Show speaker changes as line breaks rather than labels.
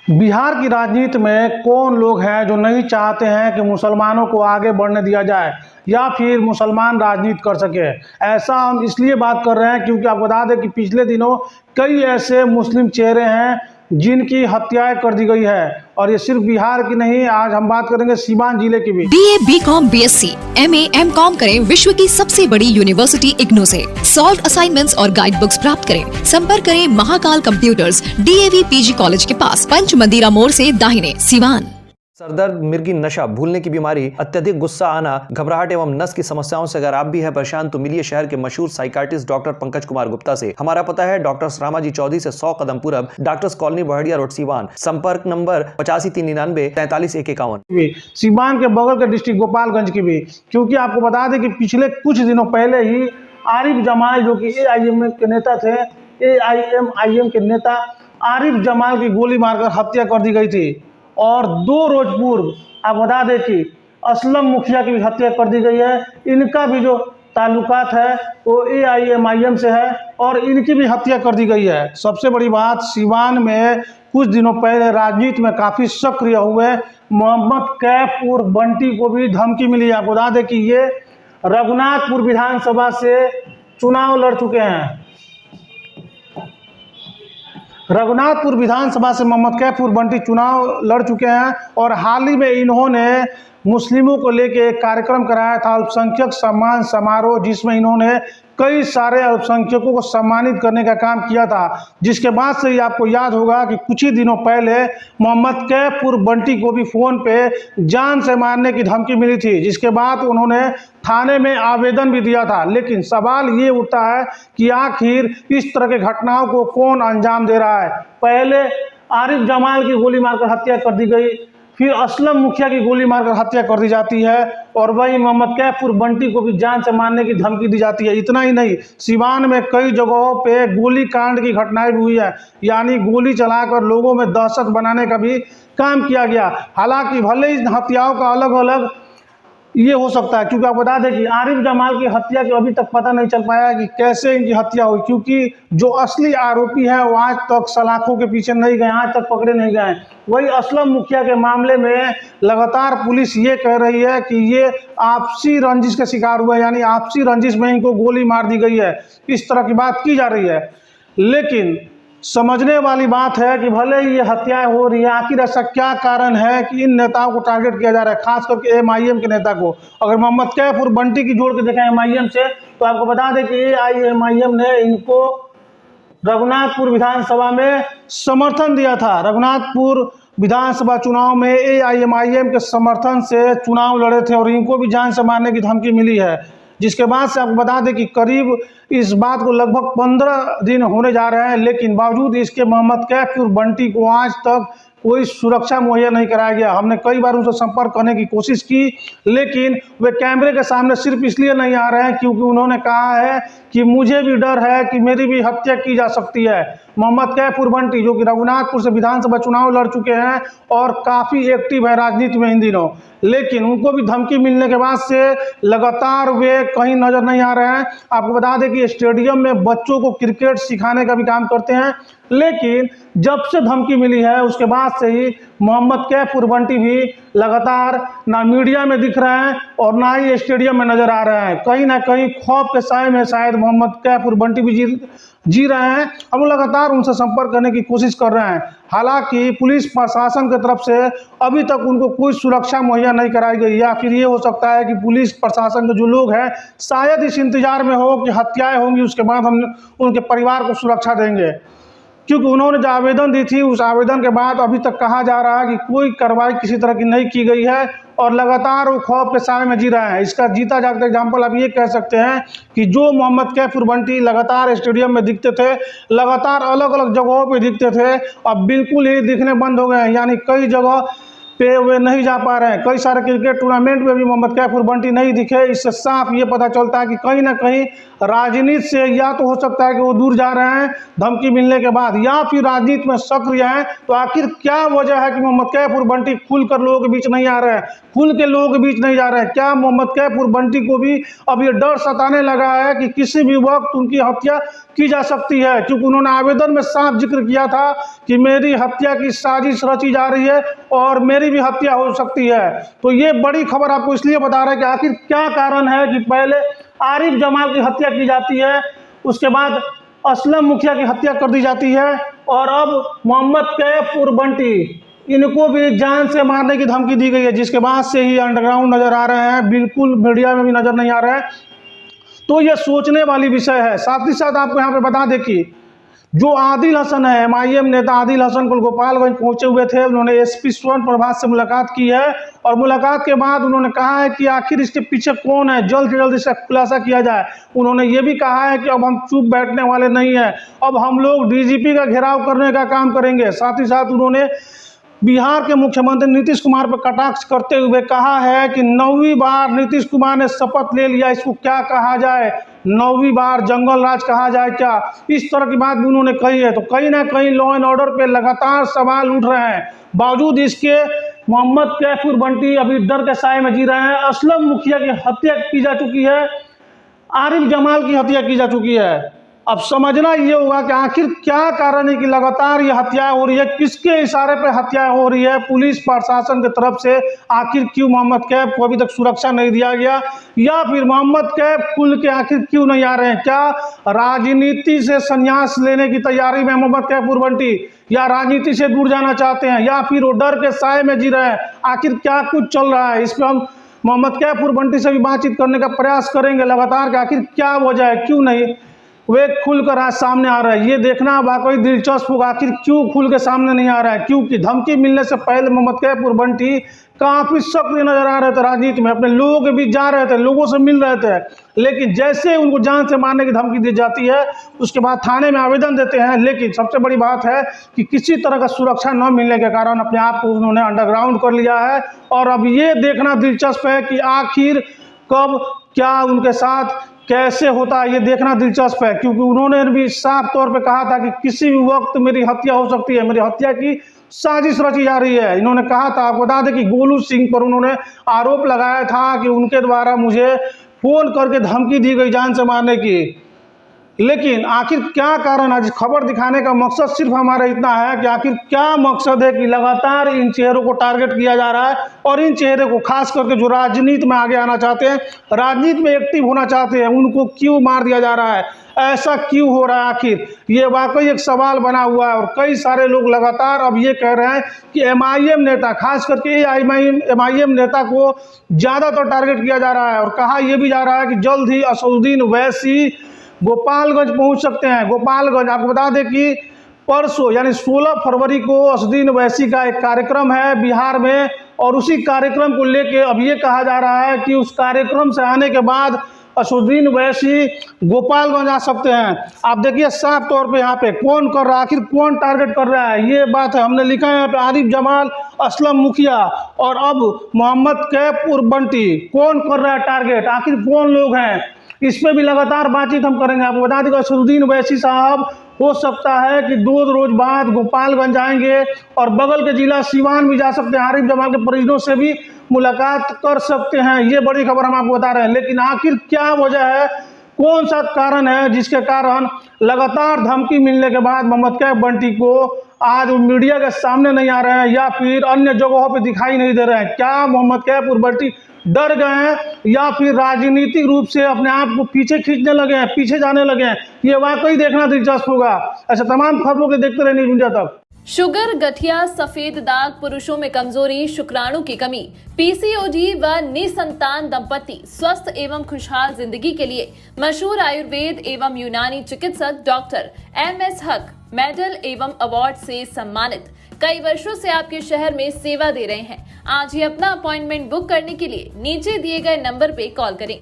बिहार की राजनीति में कौन लोग हैं जो नहीं चाहते हैं कि मुसलमानों को आगे बढ़ने दिया जाए या फिर मुसलमान राजनीति कर सके। ऐसा हम इसलिए बात कर रहे हैं क्योंकि आपको बता दें कि पिछले दिनों कई ऐसे मुस्लिम चेहरे हैं जिनकी हत्याएं कर दी गई है। और ये सिर्फ बिहार की नहीं, आज हम बात करेंगे सीवान जिले की भी।
BA, BCom, BSc, MA, MCom करें विश्व की सबसे बड़ी यूनिवर्सिटी इग्नू से। सॉल्व असाइनमेंट्स और गाइड बुक्स प्राप्त करें। संपर्क करें Mahakal computers, DAV PG college के पास, पंच मंदिरा मोड़ से दाहिने, सीवान।
सरदर्द, मिर्गी, नशा, भूलने की बीमारी, अत्यधिक गुस्सा आना, घबराहट एवं नस की समस्याओं से अगर आप भी हैं परेशान तो मिलिए शहर के मशहूर साइकाट्रिस्ट डॉक्टर पंकज कुमार गुप्ता से। हमारा पता है डॉक्टर रामाजी चौधरी से 100 कदम पूरब, doctors colony Bahadiya road, Siwan. संपर्क नंबर 85 399 43 151।
सीवान के बगल के डिस्ट्रिक्ट गोपालगंज की भी, क्योंकि आपको बता दें कि पिछले कुछ दिनों पहले ही आरिफ जमाल जो कि AIM के नेता थे, AIM के नेता आरिफ जमाल की गोली मारकर हत्या कर दी गई थी। और 2 रोज पूर्व आप बता दें कि असलम मुखिया की भी हत्या कर दी गई है। इनका भी जो ताल्लुकात है वो AIM से है और इनकी भी हत्या कर दी गई है। सबसे बड़ी बात, सीवान में कुछ दिनों पहले राजनीति में काफ़ी सक्रिय हुए मोहम्मद कैफ उर्फ बंटी को भी धमकी मिली है। आपको बता दें कि ये रघुनाथपुर विधानसभा से चुनाव लड़ चुके हैं। रघुनाथपुर विधानसभा से मोहम्मद कैफ उर्फ बंटी चुनाव लड़ चुके हैं और हाल ही में इन्होंने मुस्लिमों को लेकर एक कार्यक्रम कराया था, अल्पसंख्यक सम्मान समारोह, जिसमें इन्होंने कई सारे अल्पसंख्यकों को सम्मानित करने का काम किया था। जिसके बाद से ही आपको याद होगा कि कुछ ही दिनों पहले मोहम्मद कैफ उर्फ बंटी को भी फ़ोन पे जान से मारने की धमकी मिली थी, जिसके बाद उन्होंने थाने में आवेदन भी दिया था। लेकिन सवाल ये उठता है कि आखिर इस तरह के घटनाओं को कौन अंजाम दे रहा है। पहले आरिफ जमाल की गोली मारकर हत्या कर दी गई, फिर असलम मुखिया की गोली मारकर हत्या कर दी जाती है और वही मोहम्मद कैफ उर्फ बंटी को भी जान से मारने की धमकी दी जाती है। इतना ही नहीं, सीवान में कई जगहों पे गोली कांड की घटनाएं भी हुई है, यानी गोली चलाकर लोगों में दहशत बनाने का भी काम किया गया। हालांकि भले इन हत्याओं का अलग अलग ये हो सकता है, क्योंकि आप बता दें कि आरिफ जमाल की हत्या के अभी तक पता नहीं चल पाया कि कैसे इनकी हत्या हुई, क्योंकि जो असली आरोपी है वो आज तक सलाखों के पीछे नहीं गए, आज तक पकड़े नहीं गए। वही असलम मुखिया के मामले में लगातार पुलिस ये कह रही है कि ये आपसी रंजिश के शिकार हुए, यानी आपसी रंजिश में इनको गोली मार दी गई है, इस तरह की बात की जा रही है। लेकिन समझने वाली बात है कि भले ही ये हत्याएं हो रही है, आखिर ऐसा क्या कारण है कि इन नेताओं को टारगेट किया जा रहा है, खास करके MIM के नेता को। अगर मोहम्मद कैफ और बंटी की जोड़ के देखें MIM से, तो आपको बता दें कि AIM ने इनको रघुनाथपुर विधानसभा में समर्थन दिया था। रघुनाथपुर विधानसभा चुनाव में AIM के समर्थन से चुनाव लड़े थे और इनको भी जान से मारने की धमकी मिली है। जिसके बाद से आपको बता दें कि करीब इस बात को लगभग 15 दिन होने जा रहे हैं, लेकिन बावजूद इसके मोहम्मद कैफ और बंटी को आज तक कोई सुरक्षा मुहैया नहीं कराया गया। हमने कई बार उनसे संपर्क करने की कोशिश की, लेकिन वे कैमरे के सामने सिर्फ इसलिए नहीं आ रहे हैं क्योंकि उन्होंने कहा है कि मुझे भी डर है कि मेरी भी हत्या की जा सकती है। मोहम्मद कैफ उर्फ बंटी जो कि रघुनाथपुर से विधानसभा चुनाव लड़ चुके हैं और काफ़ी एक्टिव है राजनीति में इन दिनों, लेकिन उनको भी धमकी मिलने के बाद से लगातार वे कहीं नजर नहीं आ रहे हैं। आपको बता दें कि स्टेडियम में बच्चों को क्रिकेट सिखाने का भी काम करते हैं, लेकिन जब से धमकी मिली है उसके बाद से ही मोहम्मद कैफ उर्फ बंटी भी लगातार ना मीडिया में दिख रहे हैं और ना ही स्टेडियम में नजर आ रहे हैं। कहीं ना कहीं खौफ के साए में शायद मोहम्मद कैफ उर्फ बंटी भी जी रहे हैं। हम लगातार उनसे संपर्क करने की कोशिश कर रहे हैं। हालांकि पुलिस प्रशासन की तरफ से अभी तक उनको कोई सुरक्षा मुहैया नहीं कराई गई, या फिर ये हो सकता है कि पुलिस प्रशासन के जो लोग हैं शायद इस इंतजार में हो कि हत्याएं होंगी, उसके बाद हम उनके परिवार को सुरक्षा देंगे। क्योंकि उन्होंने जो आवेदन दी थी उस आवेदन के बाद अभी तक कहा जा रहा है कि कोई कार्रवाई किसी तरह की नहीं की गई है और लगातार वो खौफ के साए में जी रहे हैं। इसका जीता जागता एग्जाम्पल आप ये कह सकते हैं कि जो मोहम्मद कैफ उर्फ बंटी लगातार स्टेडियम में दिखते थे, लगातार अलग अलग जगहों पे दिखते थे, अब बिल्कुल ही दिखने बंद हो गए हैं। यानी कई जगह पे वे नहीं जा पा रहे हैं। कई सारे क्रिकेट टूर्नामेंट में भी मोहम्मद कैफुर बंटी नहीं दिखे। इससे साफ ये पता चलता है कि कहीं ना कहीं राजनीति से या तो हो सकता है कि वो दूर जा रहे हैं धमकी मिलने के बाद, या फिर राजनीति में सक्रिय हैं। तो आखिर क्या वजह है कि मोहम्मद कैफुर बंटी खुलकर लोगों के बीच नहीं आ रहे हैं, खुल के लोगों के बीच नहीं जा रहे हैं? क्या मोहम्मद कैफुर बंटी को भी अब ये डर सताने लगा है कि किसी भी वक्त उनकी हत्या की जा सकती है? क्योंकि उन्होंने आवेदन में साफ जिक्र किया था कि मेरी हत्या की साजिश रची जा रही है और मेरी भी हत्या हो सकती है। तो ये बड़ी खबर आपको इसलिए बता रहे हैं कि आखिर क्या कारण है कि पहले आरिफ जमाल की हत्या की जाती है, उसके बाद असलम मुखिया की हत्या कर दी जाती है, और अब मोहम्मद कैफुर बंटी इनको भी जान से मारने की धमकी दी गई है, जिसके बाद से ही अंडरग्राउंड नजर आ रहे हैं, बिल्कुल मीडिया में भी नजर नहीं आ रहा है। तो ये सोचने वाली विषय है। साथ ही साथ आपको यहाँ पे बता दें कि जो आदिल हसन है, MIM नेता आदिल हसन को गोपालगंज पहुंचे हुए थे। उन्होंने SP स्वर्ण प्रभात से मुलाकात की है और मुलाकात के बाद उन्होंने कहा है कि आखिर इसके पीछे कौन है, जल्द से जल्द इसका खुलासा किया जाए। उन्होंने ये भी कहा है कि अब हम चुप बैठने वाले नहीं हैं, अब हम लोग DGP का घेराव करने का काम करेंगे। साथ ही साथ उन्होंने बिहार के मुख्यमंत्री नीतीश कुमार पर कटाक्ष करते हुए कहा है कि 9वीं बार नीतीश कुमार ने शपथ ले लिया, इसको क्या कहा जाए, 9वीं बार जंगल राज कहा जाए क्या? इस तरह की बात भी उन्होंने कही है। तो कहीं ना कहीं लॉ एंड ऑर्डर पे लगातार सवाल उठ रहे हैं। बावजूद इसके मोहम्मद कैफुर बंटी अभी डर के साए में जी रहे हैं। असलम मुखिया की हत्या की जा चुकी है, आरिफ जमाल की हत्या की जा चुकी है। अब समझना ये होगा कि आखिर क्या कारण है कि लगातार ये हत्याएं हो रही है, किसके इशारे पे हत्याएं हो रही है, पुलिस प्रशासन की तरफ से आखिर क्यों मोहम्मद कैफ को अभी तक सुरक्षा नहीं दिया गया, या फिर मोहम्मद कैफ खुल के आखिर क्यों नहीं आ रहे हैं? क्या राजनीति से संन्यास लेने की तैयारी में मोहम्मद कैफुर बंटी, या राजनीति से दूर जाना चाहते हैं, या फिर वो डर के साए में जी रहे हैं? आखिर क्या कुछ चल रहा है? इस पर हम मोहम्मद कैफुर बंटी से भी बातचीत करने का प्रयास करेंगे लगातार कि आखिर क्या वजह है, क्यों नहीं वे खुलकर आज सामने आ रहा है। ये देखना वाकई दिलचस्प होगा आखिर क्यों खुल के सामने नहीं आ रहा है। क्योंकि धमकी मिलने से पहले मोहम्मद कैफुर बंटी काफी सक्रिय नजर आ रहे थे राजनीति में, अपने लोगों के बीच जा रहे थे, लोगों से मिल रहे थे। लेकिन जैसे उनको जान से मारने की धमकी दी जाती है, उसके बाद थाने में आवेदन देते हैं। लेकिन सबसे बड़ी बात है कि किसी तरह का सुरक्षा न मिलने के कारण अपने आप को उन्होंने अंडरग्राउंड कर लिया है। और अब ये देखना दिलचस्प है कि आखिर कब क्या उनके साथ कैसे होता है, ये देखना दिलचस्प है। क्योंकि उन्होंने भी साफ तौर पे कहा था कि किसी भी वक्त मेरी हत्या हो सकती है, मेरी हत्या की साजिश रची जा रही है। इन्होंने कहा था, आपको बता दें कि गोलू सिंह पर उन्होंने आरोप लगाया था कि उनके द्वारा मुझे फोन करके धमकी दी गई जान से मारने की। लेकिन आखिर क्या कारण है? खबर दिखाने का मकसद सिर्फ हमारा इतना है कि आखिर क्या मकसद है कि लगातार इन चेहरों को टारगेट किया जा रहा है, और इन चेहरे को खास करके जो राजनीति में आगे आना चाहते हैं, राजनीति में एक्टिव होना चाहते हैं, उनको क्यों मार दिया जा रहा है? ऐसा क्यों हो रहा है? आखिर ये वाकई एक सवाल बना हुआ है। और कई सारे लोग लगातार अब ये कह रहे हैं कि MIM नेता, खास करके MIM नेता को ज़्यादातर टारगेट किया जा रहा है। और कहा यह भी जा रहा है कि जल्द ही असदुद्दीन ओवैसी गोपालगंज पहुंच सकते हैं। गोपालगंज, आपको बता दें कि परसों यानी 16 फरवरी को असदुद्दीन ओवैसी का एक कार्यक्रम है बिहार में, और उसी कार्यक्रम को लेके अब ये कहा जा रहा है कि उस कार्यक्रम से आने के बाद असदुद्दीन ओवैसी गोपालगंज आ सकते हैं। आप देखिए साफ तौर पे यहाँ पे कौन कर रहा है, आखिर कौन टारगेट कर रहा है, ये बात है। हमने लिखा है यहाँ पे आरिफ जमाल, असलम मुखिया और अब मोहम्मद कैफुर बंटी। कौन कर रहा है टारगेट, आखिर कौन लोग हैं? इस पर भी लगातार बातचीत हम करेंगे। आपको बता दें कि असदुद्दीन ओवैसी साहब हो सकता है कि 2 रोज बाद गोपालगंज आएंगे और बगल के जिला सीवान भी जा सकते हैं, आरिफ जमाल के परिजनों से भी मुलाकात कर सकते हैं। ये बड़ी खबर हम आपको बता रहे हैं। लेकिन आखिर क्या वजह है, कौन सा कारण है जिसके कारण लगातार धमकी मिलने के बाद मोहम्मद कैफ बंटी को आज मीडिया के सामने नहीं आ रहे हैं, या फिर अन्य जगहों पर दिखाई नहीं दे रहे हैं? क्या मोहम्मद कैफुर बंटी डर गए हैं, या फिर राजनीतिक रूप से अपने आप को पीछे खींचने लगे हैं, पीछे जाने लगे हैं? ये वाकई देखना दिलचस्प होगा। ऐसे तमाम खबरों के देखते रहे न्यूज़ इंडिया तक।
शुगर, गठिया, सफेद दाग, पुरुषों में कमजोरी, शुक्राणु की कमी, PCOD व निसंतान दंपति स्वस्थ एवं खुशहाल जिंदगी के लिए मशहूर आयुर्वेद एवं यूनानी चिकित्सक डॉक्टर MS हक मेडल एवं अवार्ड से सम्मानित, कई वर्षों से आपके शहर में सेवा दे रहे हैं। आज ही अपना अपॉइंटमेंट बुक करने के लिए नीचे दिए गए नंबर पे कॉल करें।